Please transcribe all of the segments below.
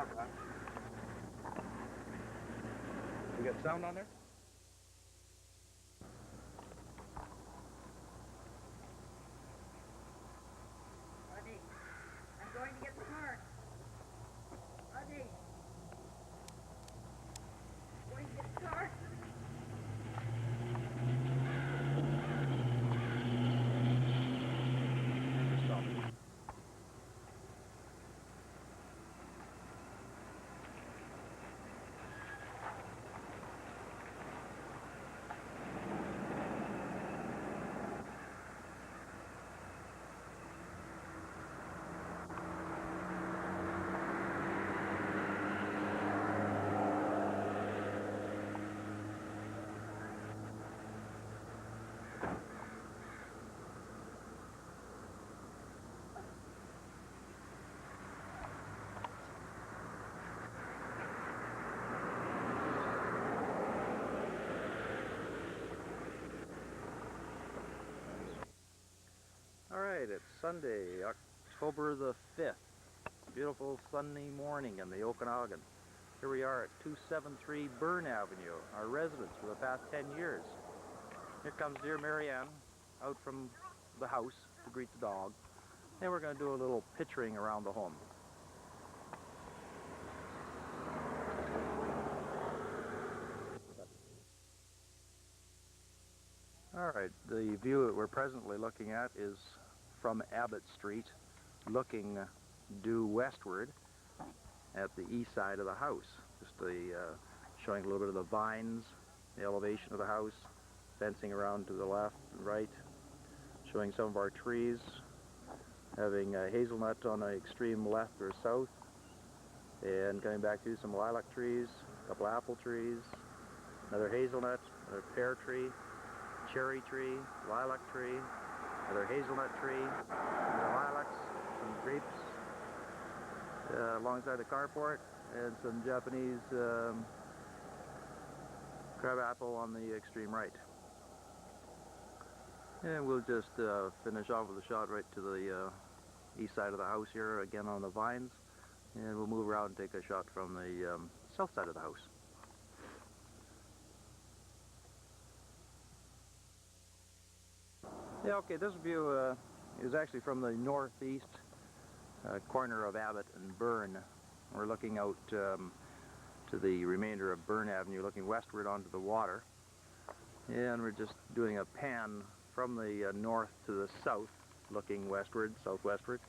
Ave, huh? We got sound on there? Buddy, I'm going to get the car. Buddy. I'm going to get the car. Stop. Alright, it's Sunday, October the 5th. Beautiful sunny morning in the Okanagan. Here we are at 273 Burne Avenue, our residence for the past 10 years. Here comes dear Marianne out from the house to greet the dog. And we're going to do a little picturing around the home. Alright, the view that we're presently looking at is from Abbott Street, looking due westward at the east side of the house. Just showing a little bit of the vines, the elevation of the house, fencing around to the left and right, showing some of our trees, having hazelnut on the extreme left or south, and coming back to some lilac trees, a couple apple trees, another hazelnut, another pear tree, cherry tree, lilac tree, another hazelnut tree, another lilacs, some grapes alongside the carport, and some Japanese crabapple on the extreme right. And we'll just finish off with a shot right to the east side of the house here, again on the vines, and we'll move around and take a shot from the south side of the house. Yeah, okay, this view is actually from the northeast corner of Abbott and Burne. We're looking out to the remainder of Burne Avenue, looking westward onto the water. And we're just doing a pan from the north to the south, looking westward, southwestward.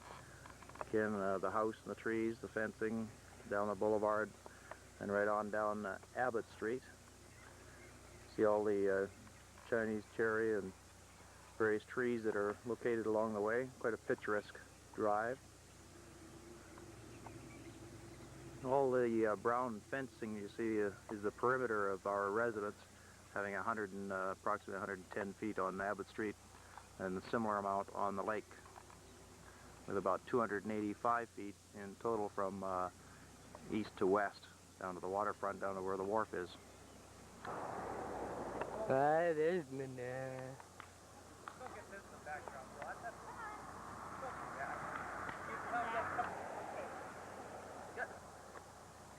Again, the house and the trees, the fencing, down the boulevard, and right on down Abbott Street. See all the Chinese cherry and various trees that are located along the way. Quite a picturesque drive. All the brown fencing you see is the perimeter of our residence, having approximately 110 feet on Abbott Street and a similar amount on the lake, with about 285 feet in total from east to west, down to the waterfront, down to where the wharf is. There's Minna. Don't get this in the background, Rod.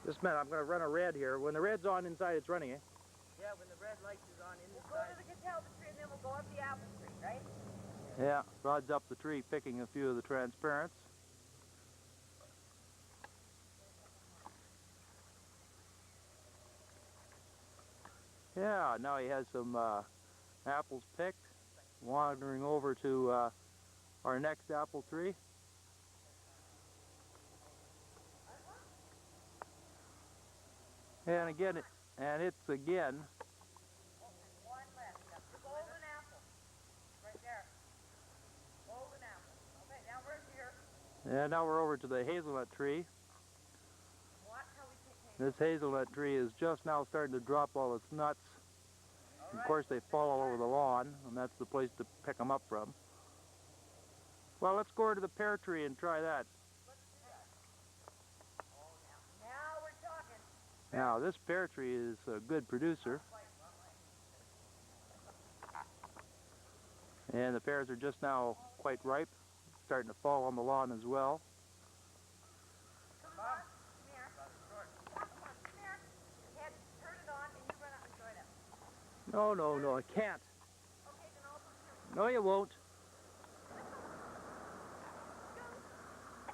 Just a minute, I'm going to run a red here. When the red's on inside, it's running, eh? Yeah, when the red light is on We'll go to the Catalpa tree and then we'll go up the apple tree, right? Yeah, Rod's up the tree picking a few of the transparents. Yeah, now he has some apples picked, wandering over to our next apple tree. And again, it's again. One left. The golden apple. Right there. Golden apple. Okay, now we're here. And now we're over to the hazelnut tree. Watch how we take This hazelnut tree is just now starting to drop all its nuts. Of course, they fall all over the lawn, and that's the place to pick them up from. Well, let's go over to the pear tree and try that. Now we're talking. Now, this pear tree is a good producer. And the pears are just now quite ripe, starting to fall on the lawn as well. Come on. Come here. No, no, no, I can't. Okay, then I'll put No, you won't.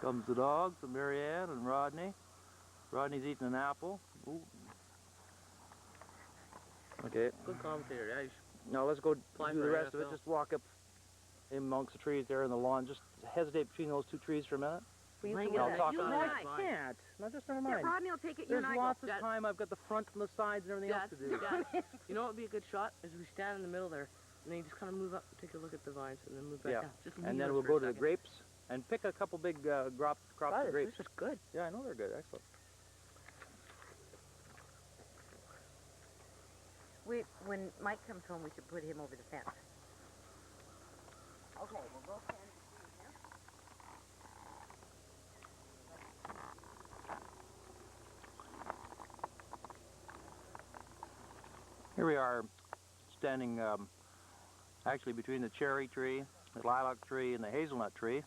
Comes the dogs, and Marianne and Rodney. Rodney's eating an apple. Ooh. Okay. Good commentator, guys. Now let's go Apply do the for rest of it. NFL. Just walk up in amongst the trees there in the lawn. Just hesitate between those two trees for a minute. Will you Mike, come with I'll us? talk You to and them. Rodney. I I. can't. No, just never Yeah, mind. Rodney will take it. You There's and I go. lots of Dad. time. I've got the front and the sides and everything else to do. Dad, you know what would be a good shot? Is we stand in the middle there, and then you just kind of move up, take a look at the vines, and then move back Yeah. down. Just And leave then us we'll for go a to the second. grapes and pick a couple big crops God, of grapes. this is good. Yeah, I know they're good. Excellent. When Mike comes home, we should put him over the fence. Okay, we'll go stand in the tree here. Here we are standing actually between the cherry tree, the lilac tree, and the hazelnut tree.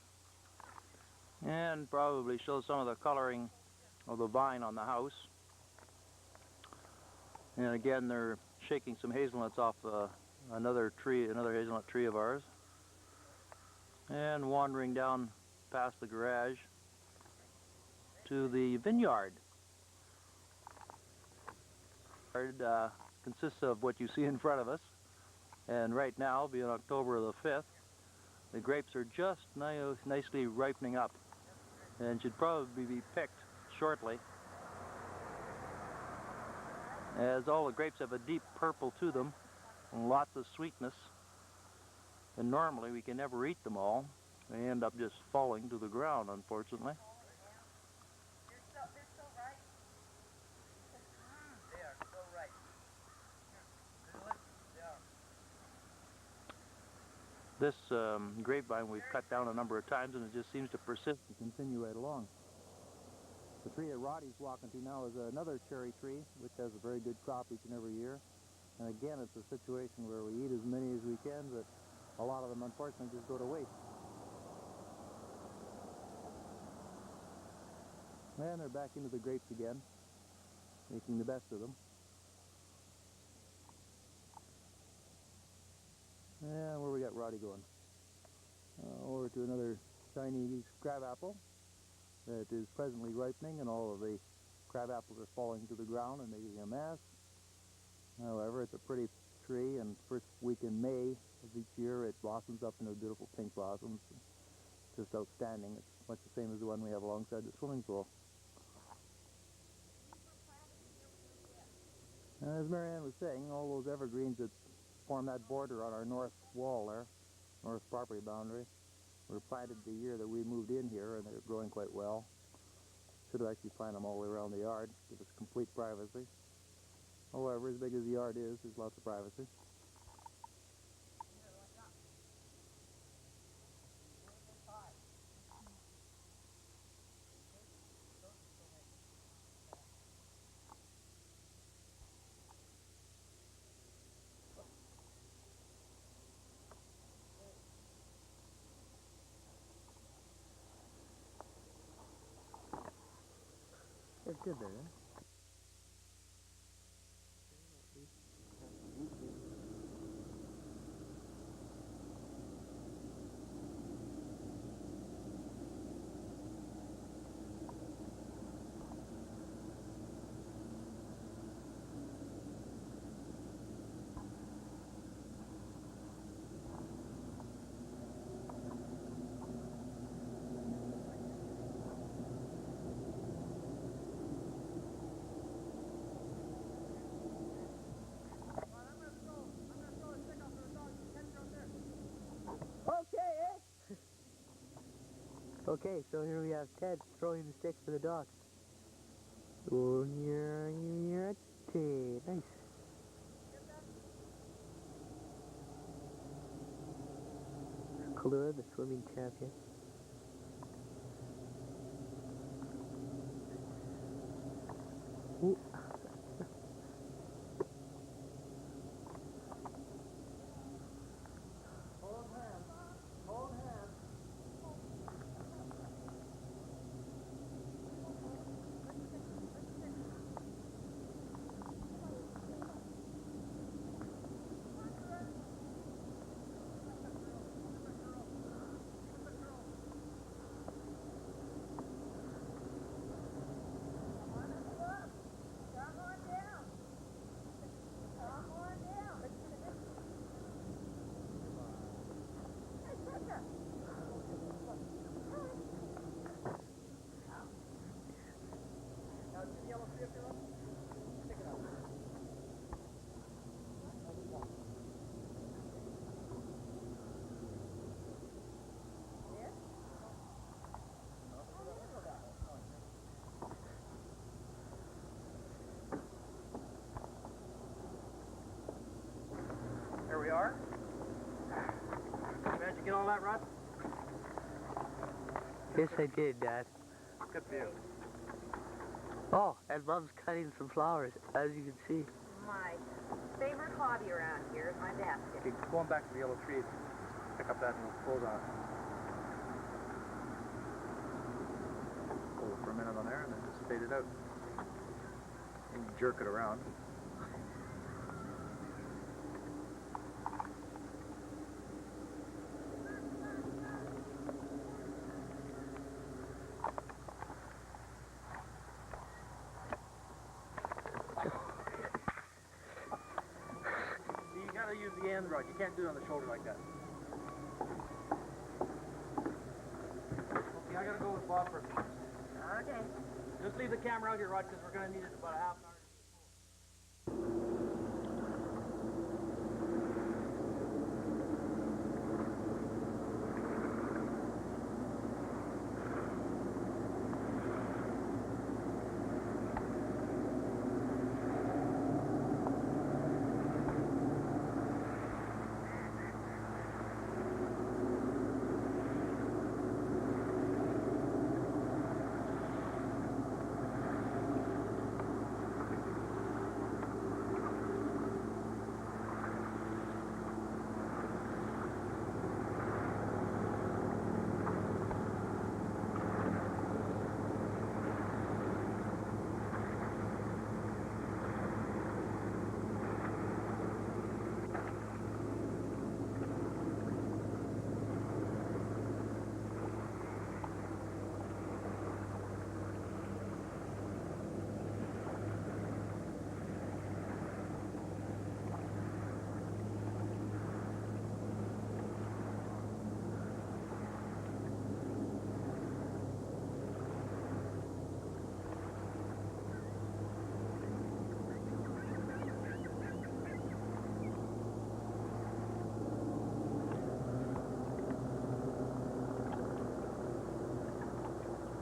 And probably shows some of the coloring of the vine on the house. And again, they're shaking some hazelnuts off another hazelnut tree of ours. And wandering down past the garage to the vineyard. Consists of what you see in front of us. And right now, being October the 5th, the grapes are just nicely ripening up and should probably be picked shortly, as all the grapes have a deep purple to them and lots of sweetness. And normally we can never eat them all. They end up just falling to the ground, unfortunately. They're so ripe. They are so right. This grapevine we've cut down a number of times, and it just seems to persist and continue right along. The tree that Roddy's walking to now is another cherry tree, which has a very good crop each and every year. And again, it's a situation where we eat as many as we can, but a lot of them, unfortunately, just go to waste. And they're back into the grapes again, making the best of them. And where we got Roddy going? Over to another Chinese crabapple that is presently ripening, and all of the crab apples are falling to the ground and making a mess. However, it's a pretty tree, and first week in May of each year it blossoms up into beautiful pink blossoms. Just outstanding. It's much the same as the one we have alongside the swimming pool. And as Marianne was saying, all those evergreens that form that border on our north wall there, north property boundary, were planted the year that we moved in here, and they're growing quite well. Should have actually planted them all the way around the yard, give us complete privacy. However, as big as the yard is, there's lots of privacy. It's good there, huh? Okay, so here we have Ted throwing the stick for the dog. Oh, yeah, Ted. Nice. Kalura, the swimming champion. Ooh. Hold hands. Hold hands. are. Did you get all that, Rod? Yes, I did, Dad. Good for you. Oh, and Mom's cutting some flowers, as you can see. My favorite hobby around here is my basket. Okay, go on back to the yellow tree. Pick up that and we'll close on it. Hold it for a minute on there and then just fade it out. And jerk it around. You gotta use the end, Rod. You can't do it on the shoulder like that. Okay, I gotta go with Bob for a few minutes. Okay. Just leave the camera out here, Rod, because we're gonna need it about a half an hour.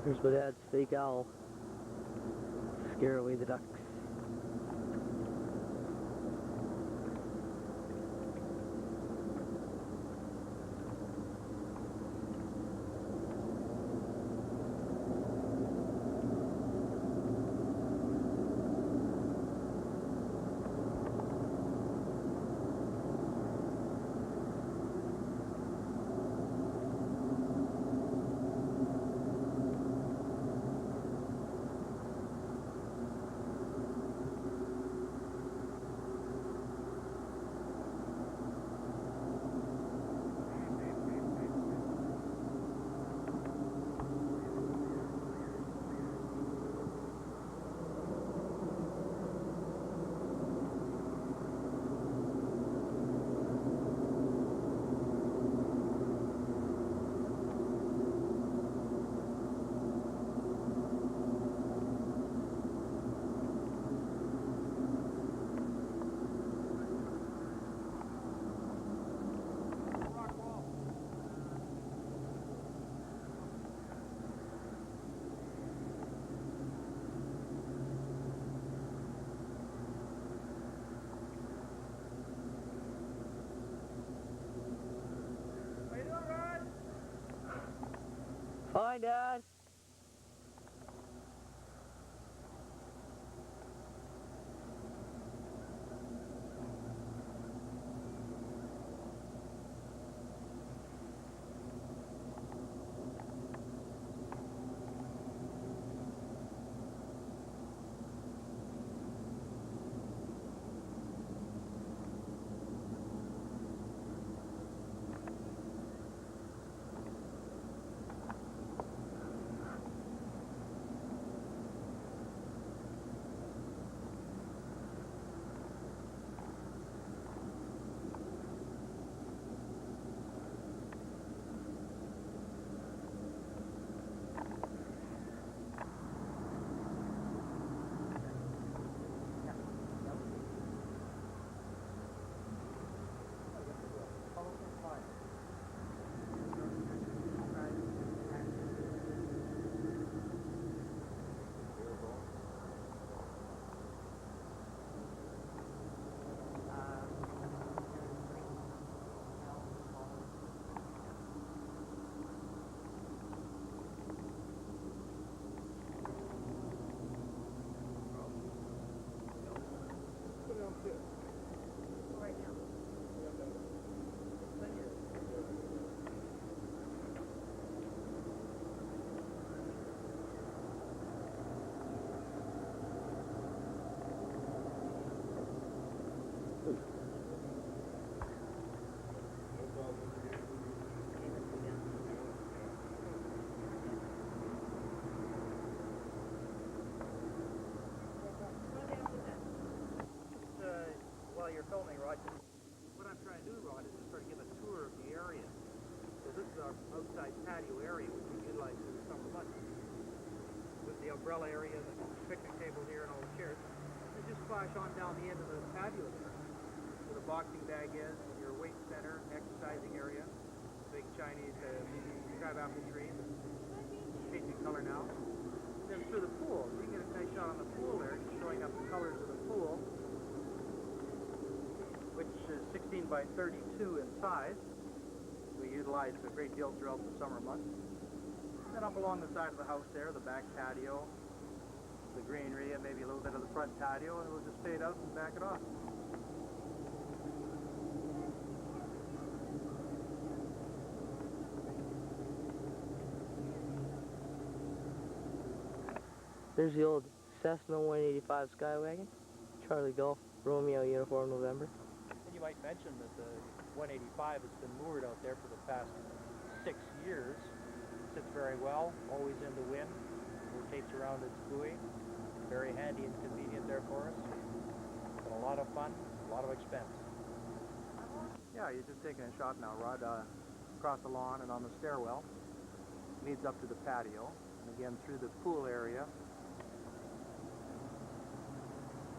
Here's my dad's fake owl. Scare away the ducks. Fine, Dad. told me, Rod, what I'm trying to do, Rod, is to sort of give a tour of the area. So this is our outside patio area, which we utilize in the summer months. With the umbrella area, the picnic table here, and all the chairs. And just flash on down the end of the patio there, where the boxing bag is, your weight center, exercising area, big Chinese crabapple tree, changing color now. Then through the pool, you can get a nice shot on the pool there, showing up the colors of the pool, which is 16 by 32 in size. We utilize a great deal throughout the summer months. Then up along the side of the house there, the back patio, the greenery, and maybe a little bit of the front patio, and we'll just fade out and back it off. There's the old Cessna 185 Skywagon. Charlie Golf, Romeo uniform, November. And you might mention that the 185 has been moored out there for the past 6 years. Sits very well, always in the wind, rotates around its buoy. Very handy and convenient there for us. But a lot of fun, a lot of expense. Yeah, you're just taking a shot now, Rod, across the lawn and on the stairwell. Leads up to the patio, and again through the pool area.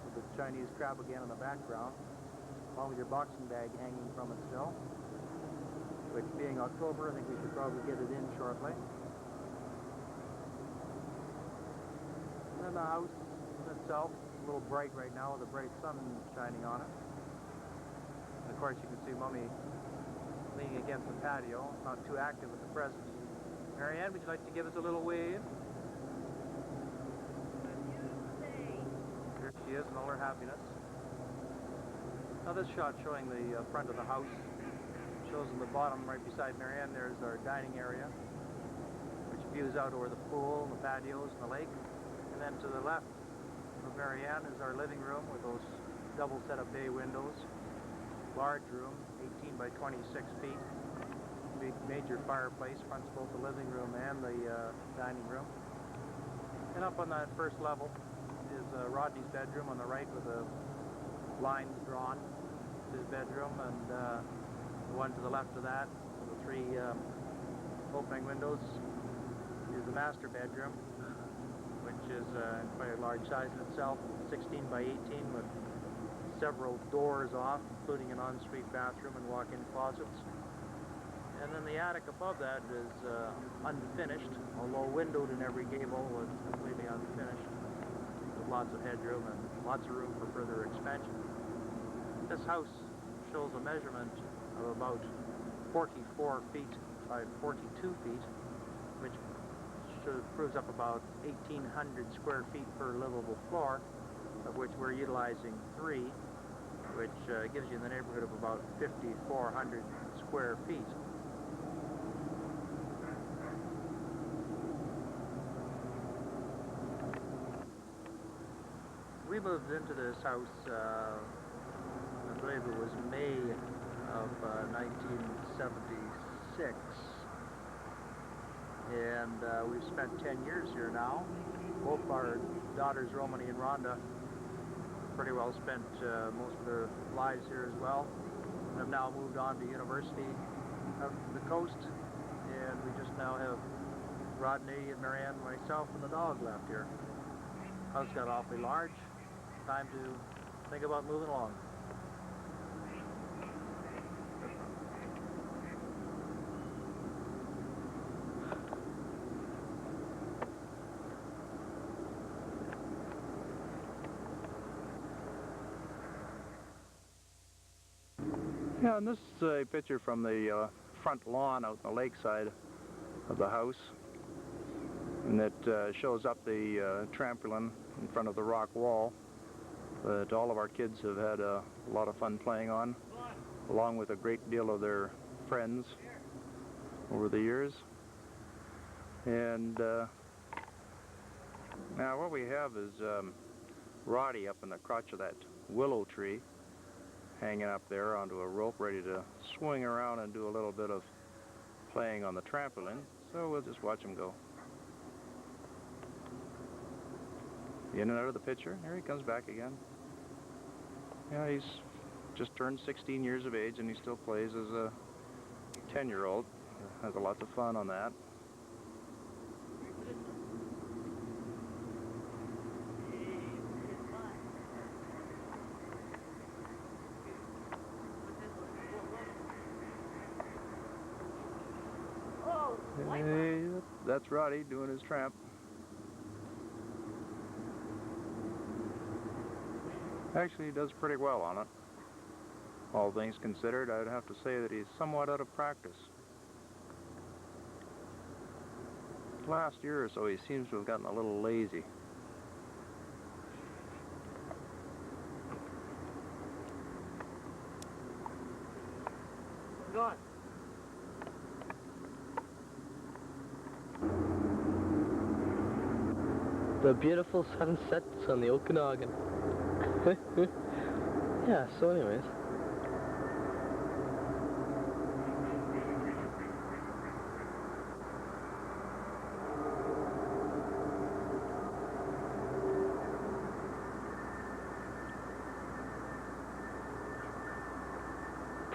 With the Chinese crab again in the background, along with your boxing bag hanging from it still. Which being October, I think we should probably get it in shortly. And then the house itself, a little bright right now with the bright sun shining on it. And of course you can see Mummy leaning against the patio, not too active at the present. Marianne, would you like to give us a little wave? Here she is in all her happiness. Now this shot showing the front of the house. Shows in the bottom right beside Marianne, there's our dining area, which views out over the pool, the patios, and the lake. And then to the left of Marianne is our living room with those double set of bay windows. Large room, 18 by 26 feet. Big major fireplace fronts both the living room and the dining room. And up on that first level is Rodney's bedroom on the right with the blinds drawn to his bedroom, and the one to the left of that, the 3 opening windows, is the master bedroom, which is quite a large size in itself, 16 by 18 with several doors off, including an ensuite bathroom and walk-in closets. And then the attic above that is unfinished, although windowed in every gable, was completely unfinished, with lots of headroom and lots of room for further expansion. This house shows a measurement of about 44 feet by 42 feet, which proves up about 1,800 square feet per livable floor, of which we're utilizing 3, which gives you in the neighborhood of about 5,400 square feet. We moved into this house, I believe it was May of 1976, and we've spent 10 years here now. Both our daughters, Romany and Rhonda, pretty well spent most of their lives here as well, and have now moved on to university of the coast, and we just now have Rodney and Marianne, myself, and the dog left here. House got awfully large. Time to think about moving along. Yeah, and this is a picture from the front lawn out on the lakeside of the house, and it shows up the trampoline in front of the rock wall that all of our kids have had a lot of fun playing on, along with a great deal of their friends over the years. And now what we have is Roddy up in the crotch of that willow tree, hanging up there onto a rope, ready to swing around and do a little bit of playing on the trampoline. So we'll just watch him go. In and out of the picture. Here he comes back again. Yeah, he's just turned 16 years of age, and he still plays as a 10-year-old. Has a lots of fun on that. Hey, that's Roddy doing his tramp. Actually, he does pretty well on it. All things considered, I'd have to say that he's somewhat out of practice. Last year or so, he seems to have gotten a little lazy. Go on. The beautiful sunsets on the Okanagan. Yeah, so anyways.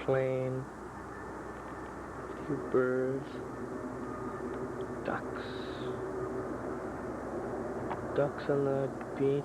Plane, a few birds, ducks on the beach.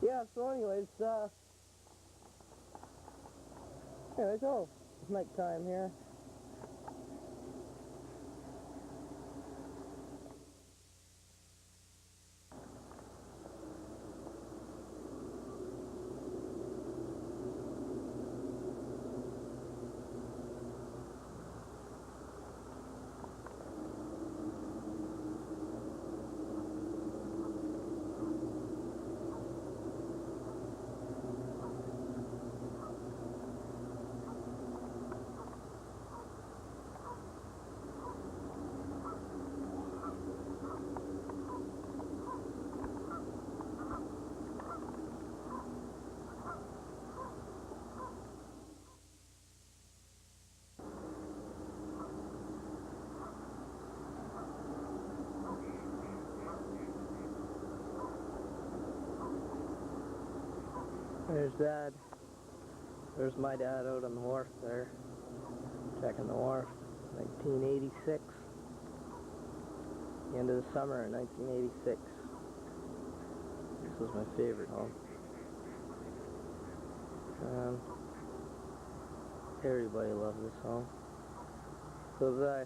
Yeah, so anyways, oh, it's nighttime here. There's Dad. There's my dad out on the wharf there, checking the wharf. 1986. The end of the summer in 1986. This was my favorite home. Everybody loved this home. So did I.